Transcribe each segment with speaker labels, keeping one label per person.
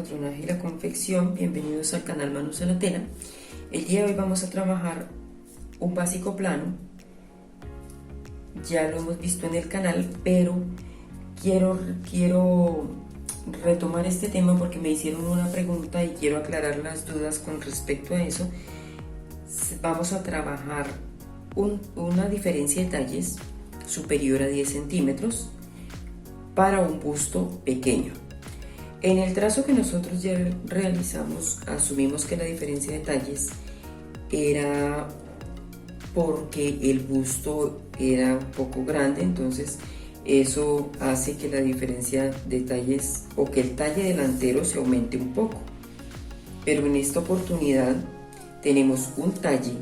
Speaker 1: patronaje y la confección, bienvenidos al canal Manos a la Tela. El día de hoy vamos a trabajar un básico plano. Ya lo hemos visto en el canal, pero quiero retomar este tema porque me hicieron una pregunta y quiero aclarar las dudas con respecto a eso. Vamos a trabajar una diferencia de talles superior a 10 centímetros para un busto pequeño. En el trazo que nosotros ya realizamos, asumimos que la diferencia de talles era porque el busto era un poco grande, entonces eso hace que la diferencia de talles o que el talle delantero se aumente un poco. Pero en esta oportunidad tenemos un talle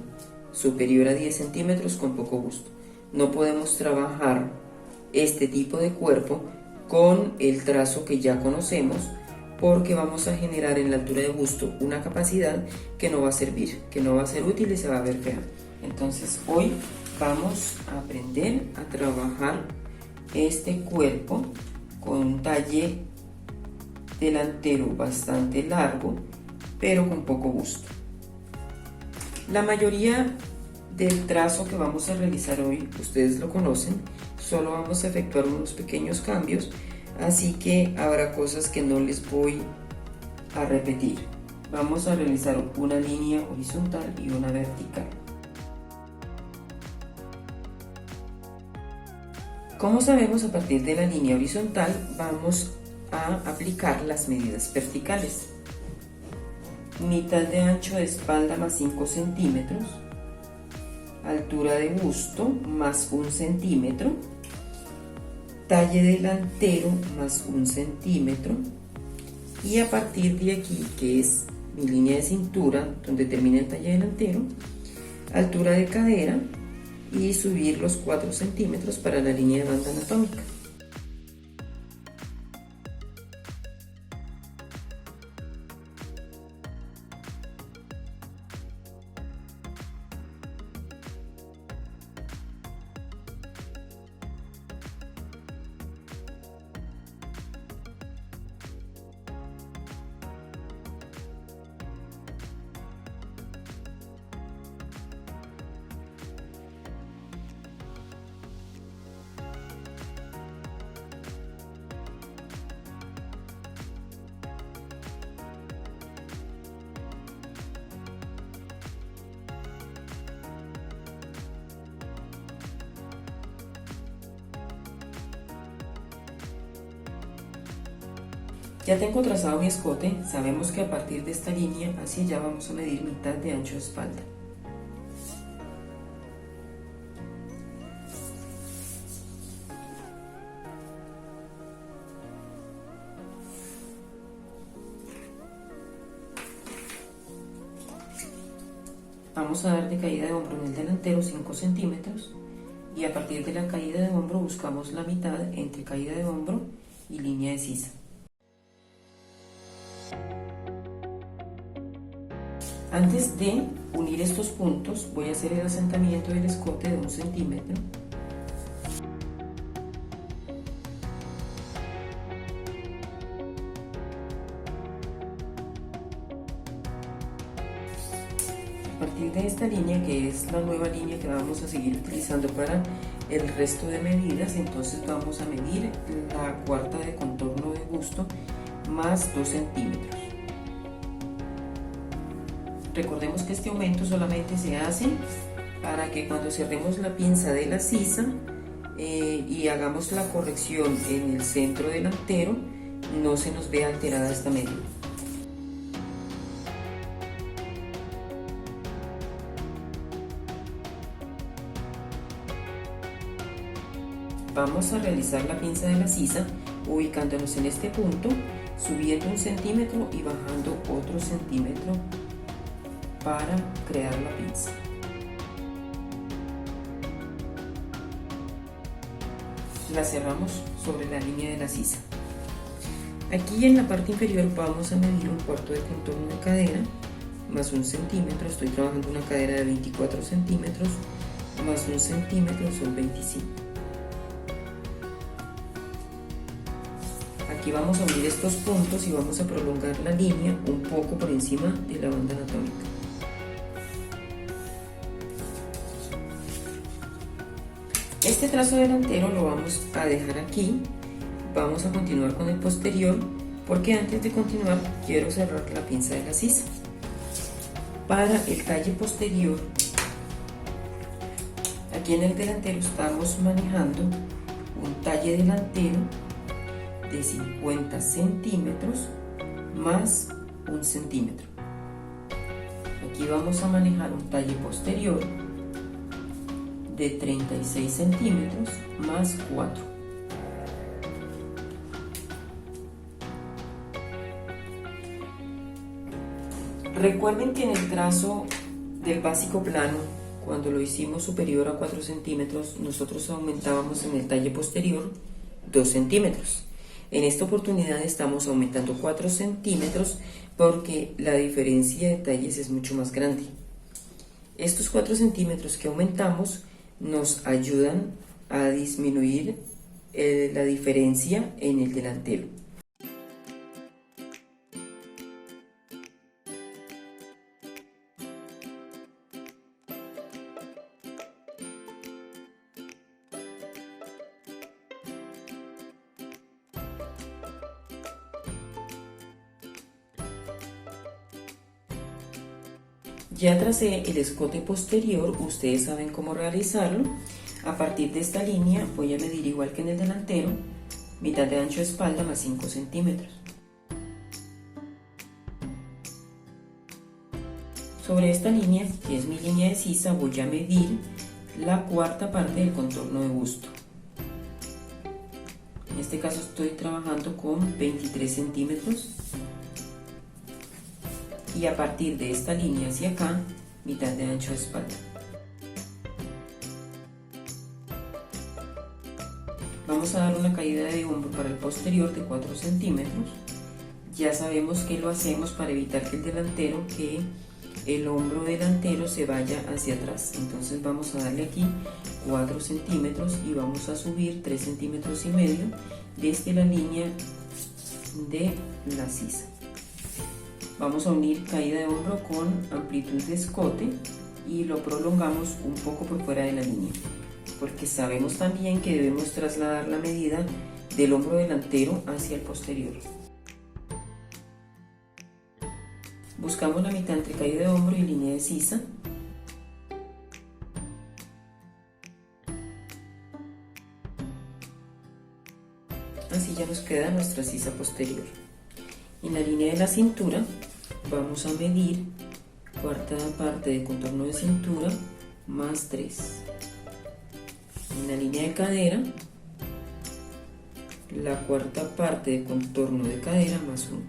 Speaker 1: superior a 10 centímetros con poco busto. No podemos trabajar este tipo de cuerpo con el trazo que ya conocemos, porque vamos a generar en la altura de busto una capacidad que no va a servir, que no va a ser útil y se va a ver fea. Entonces hoy vamos a aprender a trabajar este cuerpo con un talle delantero bastante largo, pero con poco busto. La mayoría del trazo que vamos a realizar hoy, ustedes lo conocen, solo vamos a efectuar unos pequeños cambios, así que habrá cosas que no les voy a repetir. Vamos a realizar una línea horizontal y una vertical. Como sabemos, a partir de la línea horizontal vamos a aplicar las medidas verticales. Mitad de ancho de espalda más 5 centímetros, altura de busto más 1 centímetro, talle delantero más 1 centímetro, y a partir de aquí, que es mi línea de cintura donde termina el talle delantero, altura de cadera y subir los 4 centímetros para la línea de banda anatómica. Ya tengo trazado mi escote, sabemos que a partir de esta línea hacia allá vamos a medir mitad de ancho de espalda. Vamos a dar de caída de hombro en el delantero 5 centímetros y a partir de la caída de hombro buscamos la mitad entre caída de hombro y línea de sisa. Antes de unir estos puntos voy a hacer el asentamiento del escote de 1 centímetro. A partir de esta línea, que es la nueva línea que vamos a seguir utilizando para el resto de medidas, entonces vamos a medir la cuarta de contorno de busto más 2 centímetros. Recordemos que este aumento solamente se hace para que cuando cerremos la pinza de la sisa y hagamos la corrección en el centro delantero, no se nos vea alterada esta medida. Vamos a realizar la pinza de la sisa ubicándonos en este punto, subiendo 1 centímetro y bajando otro centímetro para crear la pinza. La cerramos sobre la línea de la sisa. Aquí en la parte inferior vamos a medir un cuarto de contorno de cadera más 1 centímetro. Estoy trabajando una cadera de 24 centímetros más 1 centímetro son 25. Aquí vamos a unir estos puntos y vamos a prolongar la línea un poco por encima de la banda anatómica. Este trazo delantero lo vamos a dejar aquí. Vamos a continuar con el posterior, porque antes de continuar quiero cerrar la pinza de la sisa. Para el talle posterior, aquí en el delantero estamos manejando un talle delantero de 50 centímetros más 1 centímetro. Aquí vamos a manejar un talle posterior de 36 centímetros más 4. Recuerden que en el trazo del básico plano, cuando lo hicimos superior a 4 centímetros, nosotros aumentábamos en el talle posterior 2 centímetros. En esta oportunidad estamos aumentando 4 centímetros porque la diferencia de talles es mucho más grande. Estos 4 centímetros que aumentamos nos ayudan a disminuir la diferencia en el delantero. Ya tracé el escote posterior, ustedes saben cómo realizarlo. A partir de esta línea voy a medir igual que en el delantero, mitad de ancho de espalda más 5 centímetros. Sobre esta línea, que es mi línea de sisa, voy a medir la cuarta parte del contorno de busto. En este caso estoy trabajando con 23 centímetros. Y a partir de esta línea hacia acá, mitad de ancho de espalda. Vamos a dar una caída de hombro para el posterior de 4 centímetros. Ya sabemos que lo hacemos para evitar que el hombro delantero se vaya hacia atrás. Entonces vamos a darle aquí 4 centímetros y vamos a subir 3 centímetros y medio desde la línea de la sisa. Vamos a unir caída de hombro con amplitud de escote y lo prolongamos un poco por fuera de la línea, porque sabemos también que debemos trasladar la medida del hombro delantero hacia el posterior. Buscamos la mitad entre caída de hombro y línea de sisa. Así ya nos queda nuestra sisa posterior. En la línea de la cintura vamos a medir cuarta parte de contorno de cintura más 3. En la línea de cadera, la cuarta parte de contorno de cadera más 1.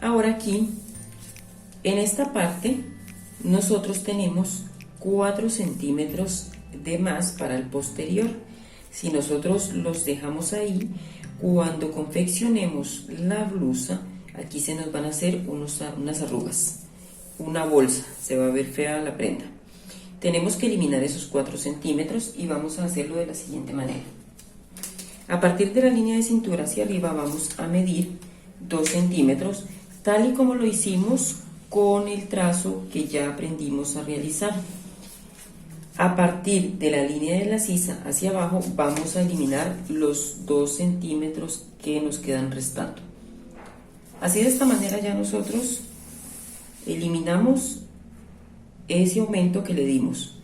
Speaker 1: Ahora aquí, en esta parte, nosotros tenemos 4 centímetros de más para el posterior. Si nosotros los dejamos ahí, cuando confeccionemos la blusa, aquí se nos van a hacer unas arrugas, una bolsa, se va a ver fea la prenda. Tenemos que eliminar esos 4 centímetros y vamos a hacerlo de la siguiente manera. A partir de la línea de cintura hacia arriba vamos a medir 2 centímetros, tal y como lo hicimos con el trazo que ya aprendimos a realizar. A partir de la línea de la sisa hacia abajo vamos a eliminar los 2 centímetros que nos quedan restando. Así, de esta manera ya nosotros eliminamos ese aumento que le dimos.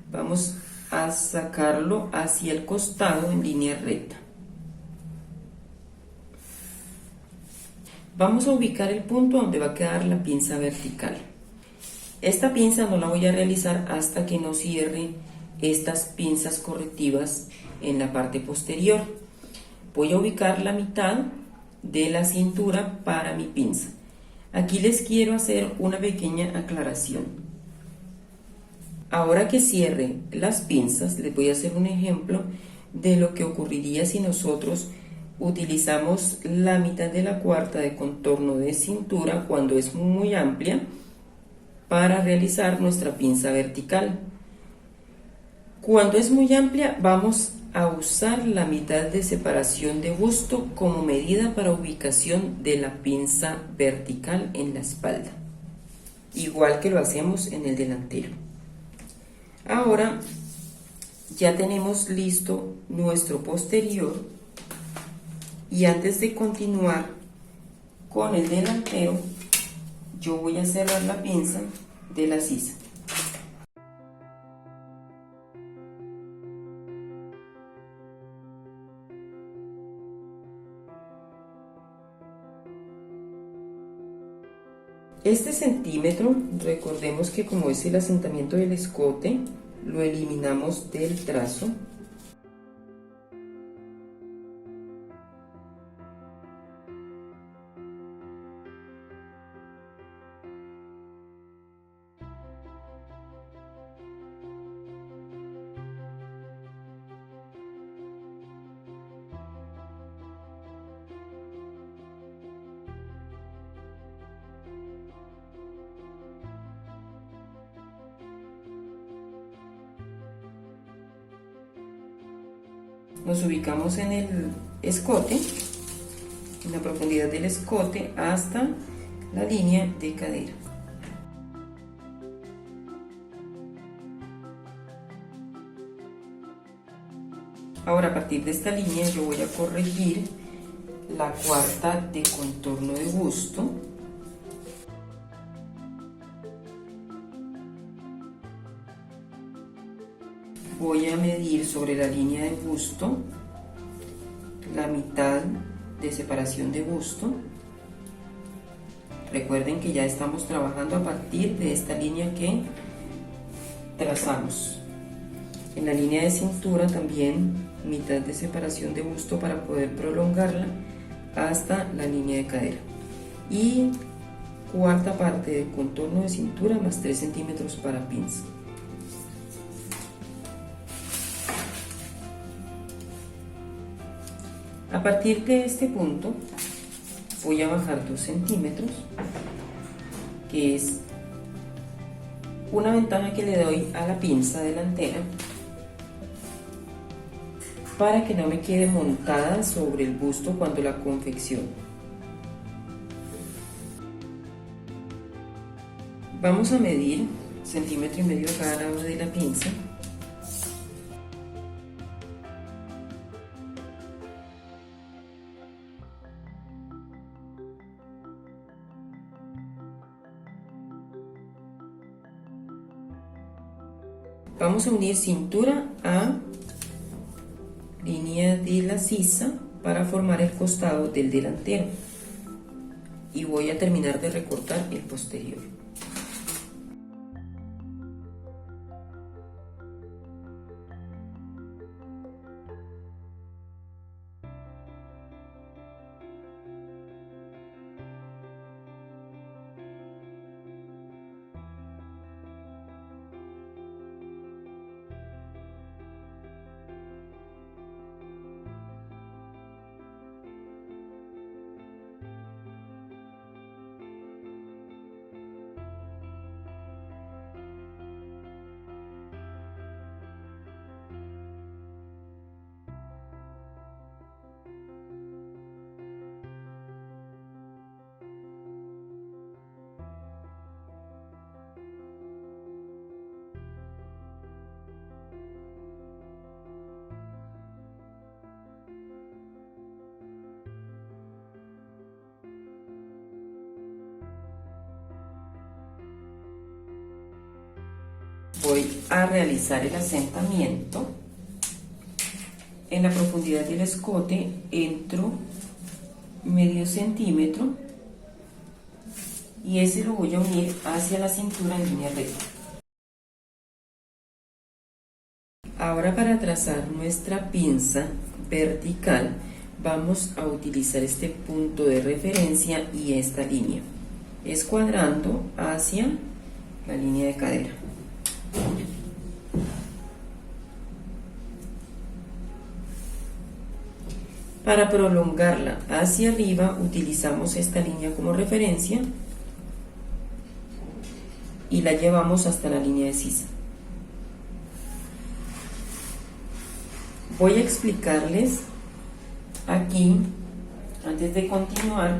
Speaker 1: Vamos a sacarlo hacia el costado en línea recta. Vamos a ubicar el punto donde va a quedar la pinza vertical. Esta pinza no la voy a realizar hasta que no cierre estas pinzas correctivas en la parte posterior. Voy a ubicar la mitad de la cintura para mi pinza. Aquí les quiero hacer una pequeña aclaración. Ahora que cierre las pinzas, les voy a hacer un ejemplo de lo que ocurriría si nosotros utilizamos la mitad de la cuarta de contorno de cintura cuando es muy amplia para realizar nuestra pinza vertical. Cuando es muy amplia, vamos a usar la mitad de separación de busto como medida para ubicación de la pinza vertical en la espalda, igual que lo hacemos en el delantero. Ahora ya tenemos listo nuestro posterior, y antes de continuar con el delantero, yo voy a cerrar la pinza de la sisa. Este centímetro, recordemos que como es el asentamiento del escote, lo eliminamos del trazo. Nos ubicamos en el escote, en la profundidad del escote hasta la línea de cadera. Ahora, a partir de esta línea yo voy a corregir la cuarta de contorno de busto. Voy a medir sobre la línea de busto la mitad de separación de busto. Recuerden que ya estamos trabajando a partir de esta línea que trazamos. En la línea de cintura también mitad de separación de busto para poder prolongarla hasta la línea de cadera. Y cuarta parte de contorno de cintura más 3 centímetros para pinza. A partir de este punto voy a bajar 2 centímetros, que es una ventaja que le doy a la pinza delantera para que no me quede montada sobre el busto cuando la confecciono. Vamos a medir 1,5 centímetros a cada lado de la pinza. Vamos a unir cintura a línea de la sisa para formar el costado del delantero, y voy a terminar de recortar el posterior. Voy a realizar el asentamiento. En la profundidad del escote entro medio centímetro y ese lo voy a unir hacia la cintura en línea recta. Ahora, para trazar nuestra pinza vertical vamos a utilizar este punto de referencia y esta línea, escuadrando hacia la línea de cadera. Para prolongarla hacia arriba utilizamos esta línea como referencia y la llevamos hasta la línea de sisa. Voy a explicarles aquí, antes de continuar,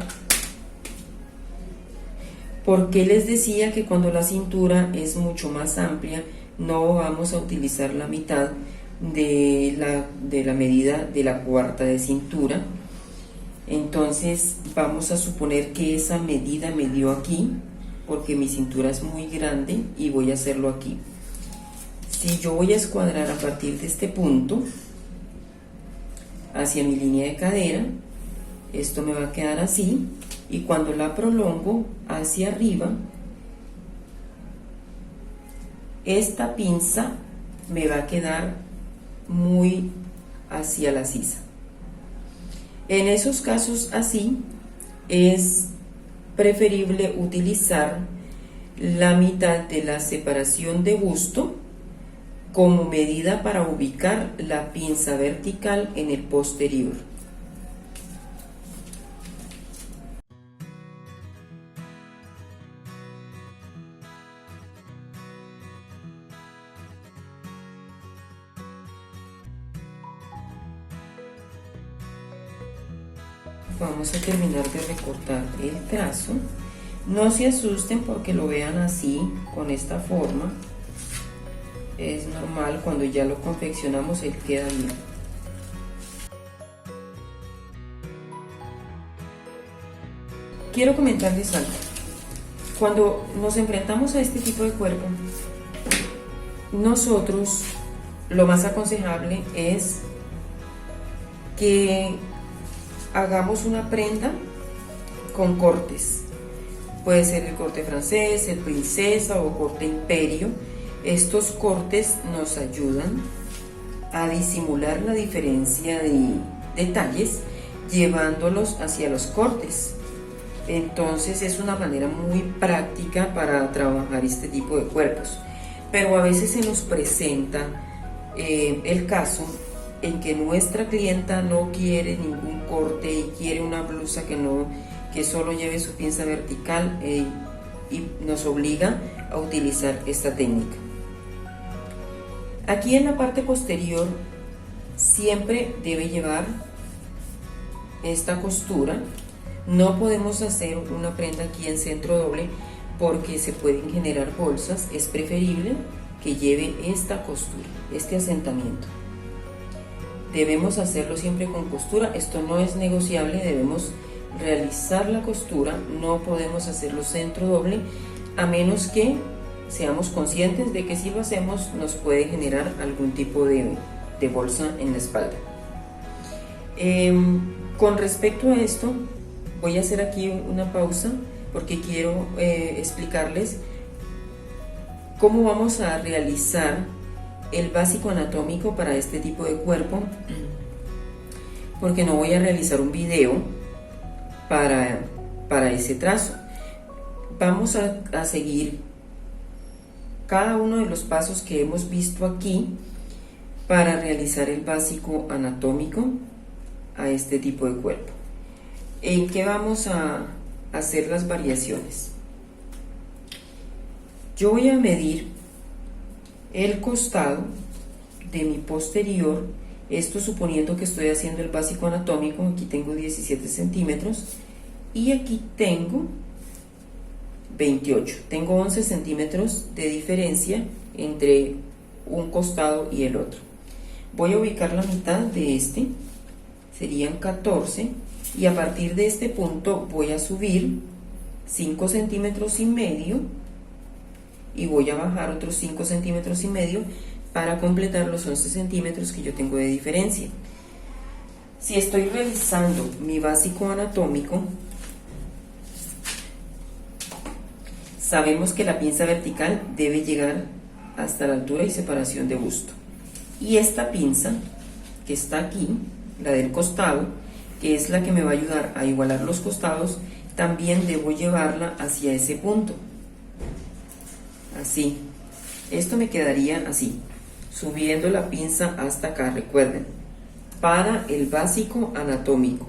Speaker 1: por qué les decía que cuando la cintura es mucho más amplia no vamos a utilizar la mitad de la medida de la cuarta de cintura. Entonces vamos a suponer que esa medida me dio aquí, porque mi cintura es muy grande, y voy a hacerlo aquí. Si yo voy a escuadrar a partir de este punto hacia mi línea de cadera, esto me va a quedar así, y cuando la prolongo hacia arriba, esta pinza me va a quedar muy hacia la sisa. En esos casos así es preferible utilizar la mitad de la separación de busto como medida para ubicar la pinza vertical en el posterior. Vamos a terminar de recortar el trazo. No se asusten porque lo vean así, con esta forma. Es normal, cuando ya lo confeccionamos él queda bien. Quiero comentarles algo. Cuando nos enfrentamos a este tipo de cuerpo, nosotros lo más aconsejable es que hagamos una prenda con cortes. Puede ser el corte francés, el princesa o corte imperio. Estos cortes nos ayudan a disimular la diferencia de detalles llevándolos hacia los cortes. Entonces es una manera muy práctica para trabajar este tipo de cuerpos. Pero a veces se nos presenta el caso en que nuestra clienta no quiere ningún corte y quiere una blusa que solo lleve su pinza vertical, y nos obliga a utilizar esta técnica. Aquí en la parte posterior siempre debe llevar esta costura. No podemos hacer una prenda aquí en centro doble porque se pueden generar bolsas. Es preferible que lleve esta costura, este asentamiento. Debemos hacerlo siempre con costura. Esto no es negociable, debemos realizar la costura. No podemos hacerlo centro doble a menos que seamos conscientes de que si lo hacemos nos puede generar algún tipo de bolsa en la espalda. Con respecto a esto, voy a hacer aquí una pausa porque quiero explicarles cómo vamos a realizar el básico anatómico para este tipo de cuerpo, porque no voy a realizar un video para ese trazo. Vamos a seguir cada uno de los pasos que hemos visto aquí para realizar el básico anatómico a este tipo de cuerpo. ¿En qué vamos a hacer las variaciones? Yo voy a medir el costado de mi posterior, esto suponiendo que estoy haciendo el básico anatómico. Aquí tengo 17 centímetros y aquí tengo 28. Tengo 11 centímetros de diferencia entre un costado y el otro. Voy a ubicar la mitad de este, serían 14, y a partir de este punto voy a subir 5 centímetros y medio y voy a bajar otros 5 centímetros y medio para completar los 11 centímetros que yo tengo de diferencia. Si estoy realizando mi básico anatómico, sabemos que la pinza vertical debe llegar hasta la altura y separación de busto, y esta pinza que está aquí, la del costado, que es la que me va a ayudar a igualar los costados, también debo llevarla hacia ese punto, así. Esto me quedaría así, subiendo la pinza hasta acá. Recuerden, para el básico anatómico,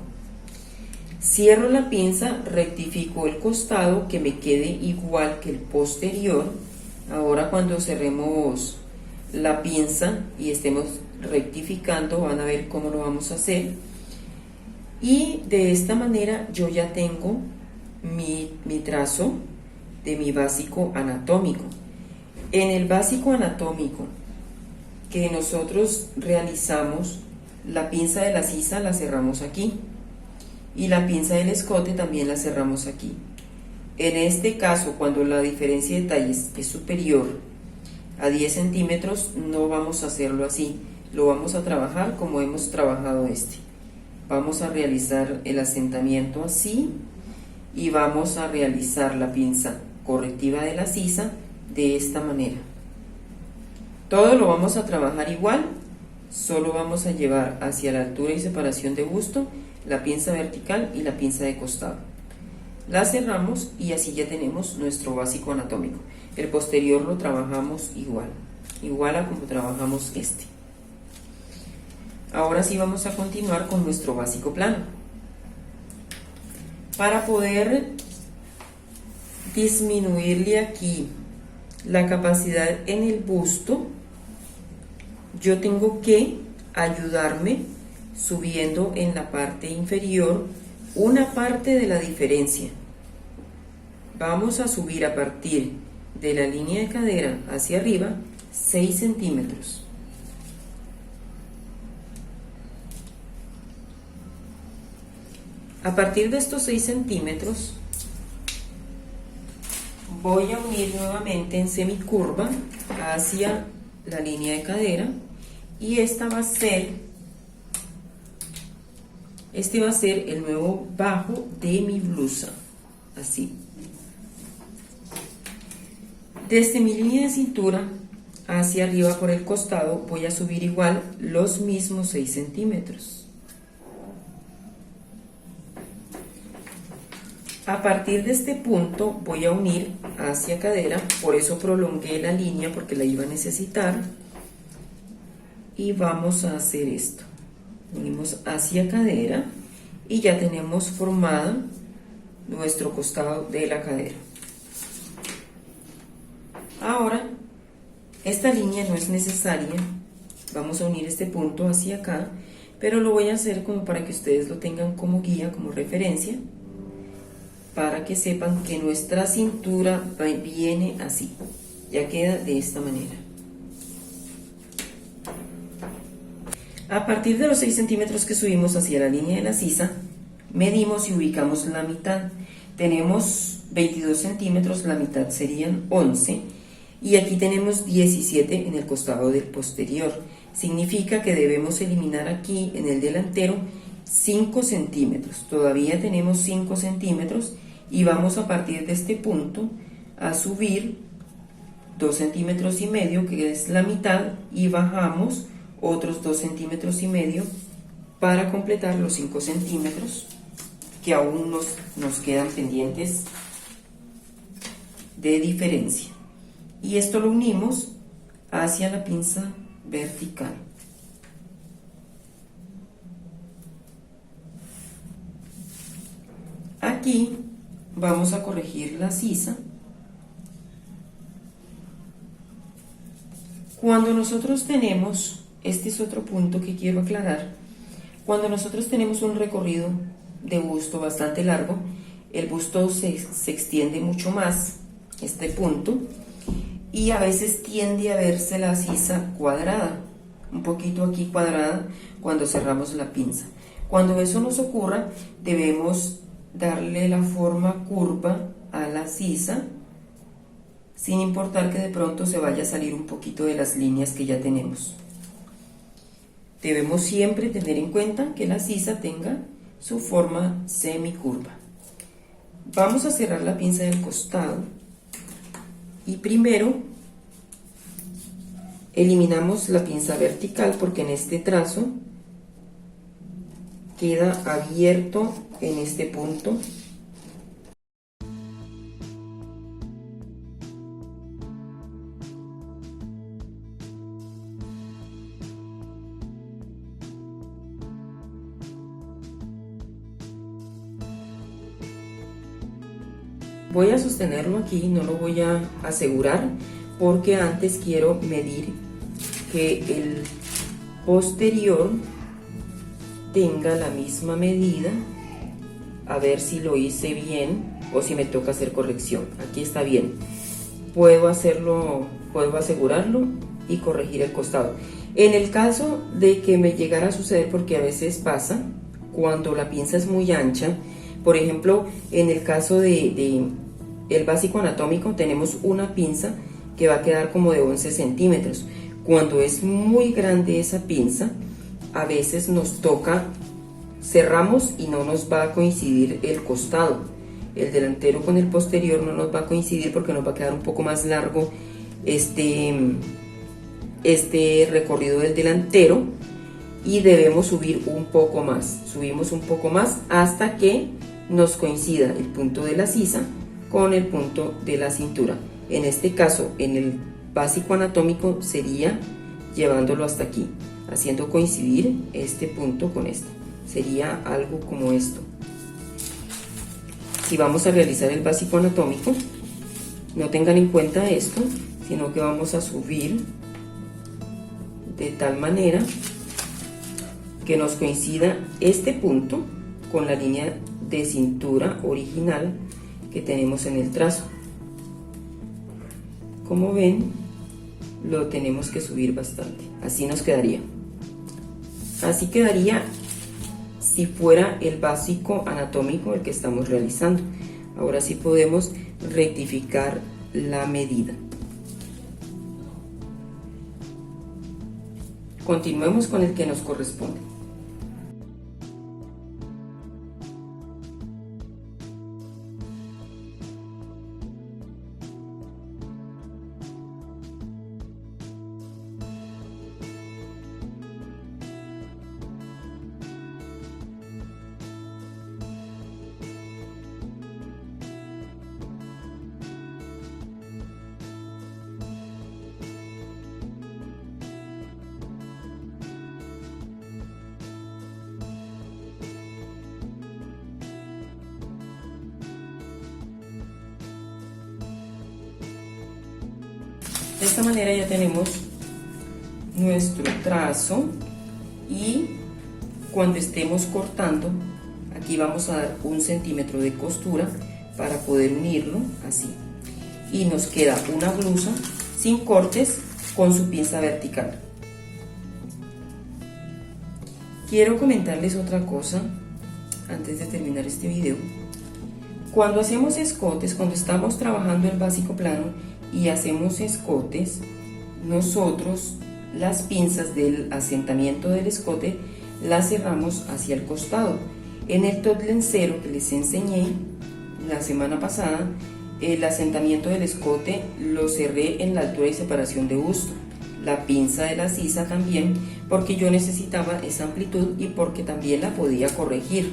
Speaker 1: cierro la pinza, rectifico el costado que me quede igual que el posterior Ahora cuando cerremos la pinza y estemos rectificando, van a ver cómo lo vamos a hacer. Y de esta manera yo ya tengo mi trazo de mi básico anatómico. En el básico anatómico que nosotros realizamos, la pinza de la sisa la cerramos aquí y la pinza del escote también la cerramos aquí. En este caso, cuando la diferencia de talles es superior a 10 centímetros, no vamos a hacerlo así, lo vamos a trabajar como hemos trabajado este. Vamos a realizar el asentamiento así y vamos a realizar la pinza correctiva de la sisa de esta manera. Todo lo vamos a trabajar igual, solo vamos a llevar hacia la altura y separación de busto la pinza vertical y la pinza de costado. La cerramos y así ya tenemos nuestro básico anatómico. El posterior lo trabajamos igual a como trabajamos este. Ahora sí vamos a continuar con nuestro básico plano. Para poder disminuirle aquí la capacidad en el busto, yo tengo que ayudarme subiendo en la parte inferior una parte de la diferencia. Vamos a subir a partir de la línea de cadera hacia arriba 6 centímetros. A partir de estos 6 centímetros voy a unir nuevamente en semicurva hacia la línea de cadera y este va a ser el nuevo bajo de mi blusa, así. Desde mi línea de cintura hacia arriba por el costado voy a subir igual los mismos 6 centímetros. A partir de este punto voy a unir hacia cadera, por eso prolongué la línea porque la iba a necesitar. Y vamos a hacer esto. Unimos hacia cadera y ya tenemos formado nuestro costado de la cadera. Ahora, esta línea no es necesaria. Vamos a unir este punto hacia acá, pero lo voy a hacer como para que ustedes lo tengan como guía, como referencia, para que sepan que nuestra cintura viene así. Ya queda de esta manera. A partir de los 6 centímetros que subimos hacia la línea de la sisa, medimos y ubicamos la mitad. Tenemos 22 centímetros, la mitad serían 11, y aquí tenemos 17 en el costado del posterior. Significa que debemos eliminar aquí en el delantero 5 centímetros. Todavía tenemos 5 centímetros y vamos a partir de este punto a subir 2 centímetros y medio, que es la mitad, y bajamos otros 2 centímetros y medio para completar los 5 centímetros que aún nos quedan pendientes de diferencia. Y esto lo unimos hacia la pinza vertical. Aquí vamos a corregir la sisa. Cuando nosotros tenemos, este es otro punto que quiero aclarar, cuando nosotros tenemos un recorrido de busto bastante largo, el busto se extiende mucho más, este punto, y a veces tiende a verse la sisa cuadrada, un poquito aquí cuadrada cuando cerramos la pinza. Cuando eso nos ocurra, debemos darle la forma curva a la sisa, sin importar que de pronto se vaya a salir un poquito de las líneas que ya tenemos. Debemos siempre tener en cuenta que la sisa tenga su forma semicurva. Vamos a cerrar la pinza del costado y primero eliminamos la pinza vertical porque en este trazo queda abierto en este punto. Voy a sostenerlo aquí, no lo voy a asegurar porque antes quiero medir que el posterior tenga la misma medida, a ver si lo hice bien o si me toca hacer corrección. Aquí está bien, puedo hacerlo, puedo asegurarlo y corregir el costado. En el caso de que me llegara a suceder, porque a veces pasa cuando la pinza es muy ancha, por ejemplo, en el caso de el básico anatómico, tenemos una pinza que va a quedar como de 11 centímetros. Cuando es muy grande esa pinza, a veces nos toca, cerramos y no nos va a coincidir el costado. El delantero con el posterior no nos va a coincidir porque nos va a quedar un poco más largo este recorrido del delantero, y debemos subir un poco más. Subimos un poco más hasta que nos coincida el punto de la sisa con el punto de la cintura. En este caso, en el básico anatómico, sería llevándolo hasta aquí, haciendo coincidir este punto con este. Sería algo como esto. Si vamos a realizar el básico anatómico, no tengan en cuenta esto, sino que vamos a subir de tal manera que nos coincida este punto con la línea de cintura original que tenemos en el trazo. Como ven, lo tenemos que subir bastante. Así nos quedaría. Así quedaría si fuera el básico anatómico el que estamos realizando. Ahora sí podemos rectificar la medida. Continuemos con el que nos corresponde. De esta manera ya tenemos nuestro trazo, y cuando estemos cortando, aquí vamos a dar 1 centímetro de costura para poder unirlo así, y nos queda una blusa sin cortes con su pinza vertical. Quiero comentarles otra cosa antes de terminar este video. Cuando hacemos escotes, cuando estamos trabajando el básico plano y hacemos escotes, nosotros las pinzas del asentamiento del escote las cerramos hacia el costado. En el top lencero que les enseñé la semana pasada, el asentamiento del escote lo cerré en la altura y separación de busto. La pinza de la sisa también, porque yo necesitaba esa amplitud y porque también la podía corregir.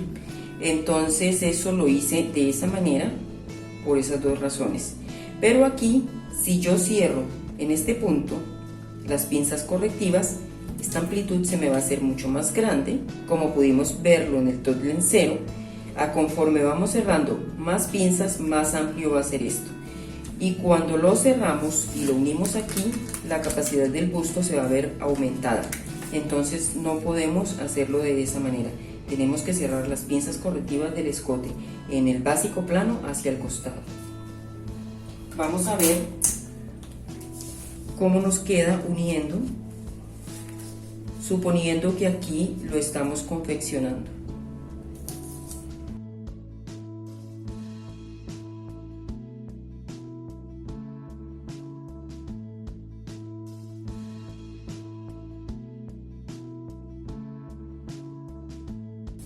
Speaker 1: Entonces eso lo hice de esa manera, por esas dos razones. Pero aquí, si yo cierro en este punto las pinzas correctivas, esta amplitud se me va a hacer mucho más grande, como pudimos verlo en el top lencero. Conforme vamos cerrando más pinzas, más amplio va a ser esto. Y cuando lo cerramos y lo unimos aquí, la capacidad del busto se va a ver aumentada. Entonces no podemos hacerlo de esa manera. Tenemos que cerrar las pinzas correctivas del escote en el básico plano hacia el costado. Vamos a ver cómo nos queda uniendo, suponiendo que aquí lo estamos confeccionando.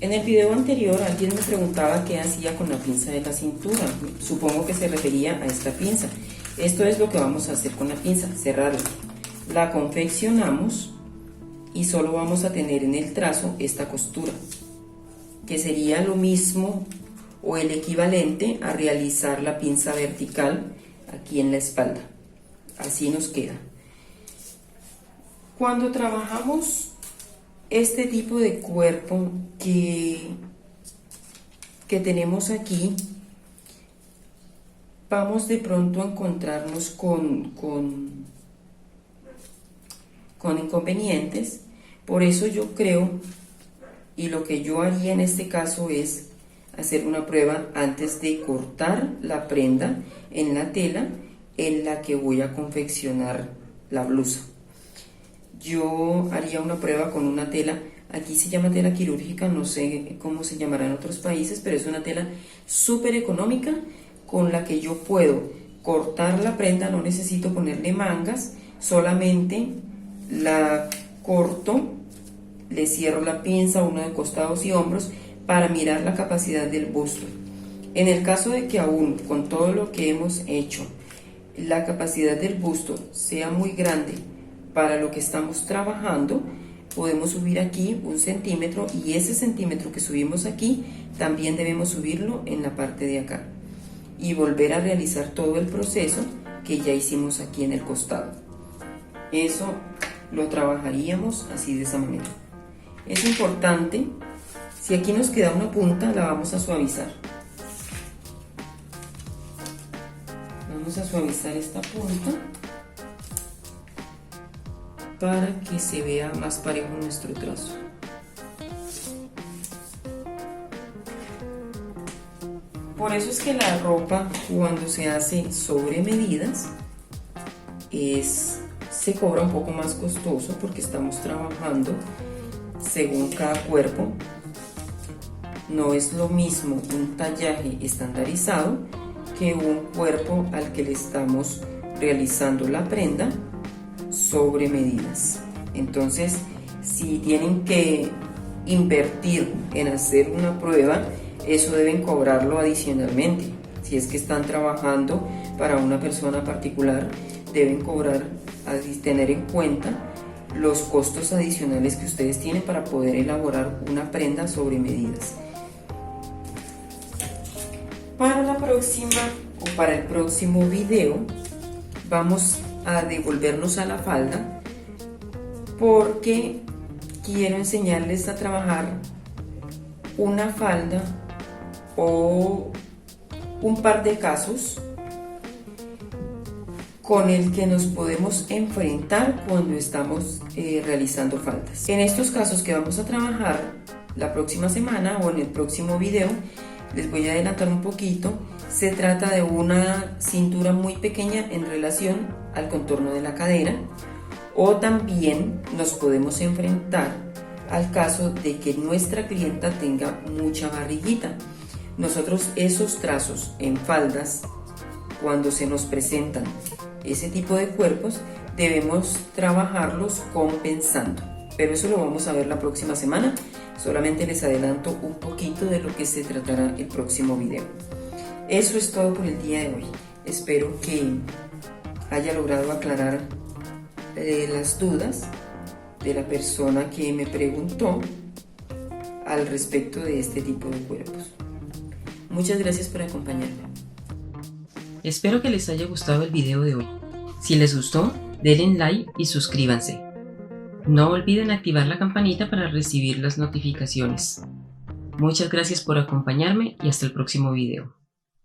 Speaker 1: En el video anterior alguien me preguntaba qué hacía con la pinza de la cintura. Supongo que se refería a esta pinza. Esto es lo que vamos a hacer con la pinza, cerrarla. La confeccionamos y solo vamos a tener en el trazo esta costura, que sería lo mismo o el equivalente a realizar la pinza vertical aquí en la espalda. Así nos queda. Cuando trabajamos este tipo de cuerpo que tenemos aquí, vamos de pronto a encontrarnos con inconvenientes. Por eso yo creo, y lo que yo haría en este caso es hacer una prueba antes de cortar la prenda en la tela en la que voy a confeccionar la blusa. Yo haría una prueba con una tela, aquí se llama tela quirúrgica, no sé cómo se llamará en otros países, pero es una tela súper económica con la que yo puedo cortar la prenda, no necesito ponerle mangas, solamente la corto, le cierro la pinza, uno de costados y hombros, para mirar la capacidad del busto. En el caso de que aún con todo lo que hemos hecho, la capacidad del busto sea muy grande para lo que estamos trabajando, podemos subir aquí 1 centímetro, y ese centímetro que subimos aquí también debemos subirlo en la parte de acá y volver a realizar todo el proceso que ya hicimos aquí en el costado. Eso lo trabajaríamos así, de esa manera. Es importante, si aquí nos queda una punta, la vamos a suavizar. Vamos a suavizar esta punta para que se vea más parejo nuestro trazo. Por eso es que la ropa, cuando se hace sobre medidas, se cobra un poco más costoso, porque estamos trabajando según cada cuerpo. No es lo mismo un tallaje estandarizado que un cuerpo al que le estamos realizando la prenda sobre medidas. Entonces, si tienen que invertir en hacer una prueba, eso deben cobrarlo adicionalmente. Si es que están trabajando para una persona particular, deben tener en cuenta los costos adicionales que ustedes tienen para poder elaborar una prenda sobre medidas. Para la próxima o para el próximo video vamos a devolvernos a la falda, porque quiero enseñarles a trabajar una falda o un par de casos con el que nos podemos enfrentar cuando estamos realizando faldas. En estos casos que vamos a trabajar la próxima semana o en el próximo video, les voy a adelantar un poquito. Se trata de una cintura muy pequeña en relación al contorno de la cadera, o también nos podemos enfrentar al caso de que nuestra clienta tenga mucha barriguita. Nosotros esos trazos en faldas, cuando se nos presentan ese tipo de cuerpos, debemos trabajarlos compensando, pero eso lo vamos a ver la próxima semana. Solamente les adelanto un poquito de lo que se tratará el próximo video. Eso es todo por el día de hoy. Espero que haya logrado aclarar las dudas de la persona que me preguntó al respecto de este tipo de cuerpos. Muchas gracias por acompañarme. Espero que les haya gustado el video de hoy. Si les gustó, denle like y suscríbanse. No olviden activar la campanita para recibir las notificaciones. Muchas gracias por acompañarme y hasta el próximo video.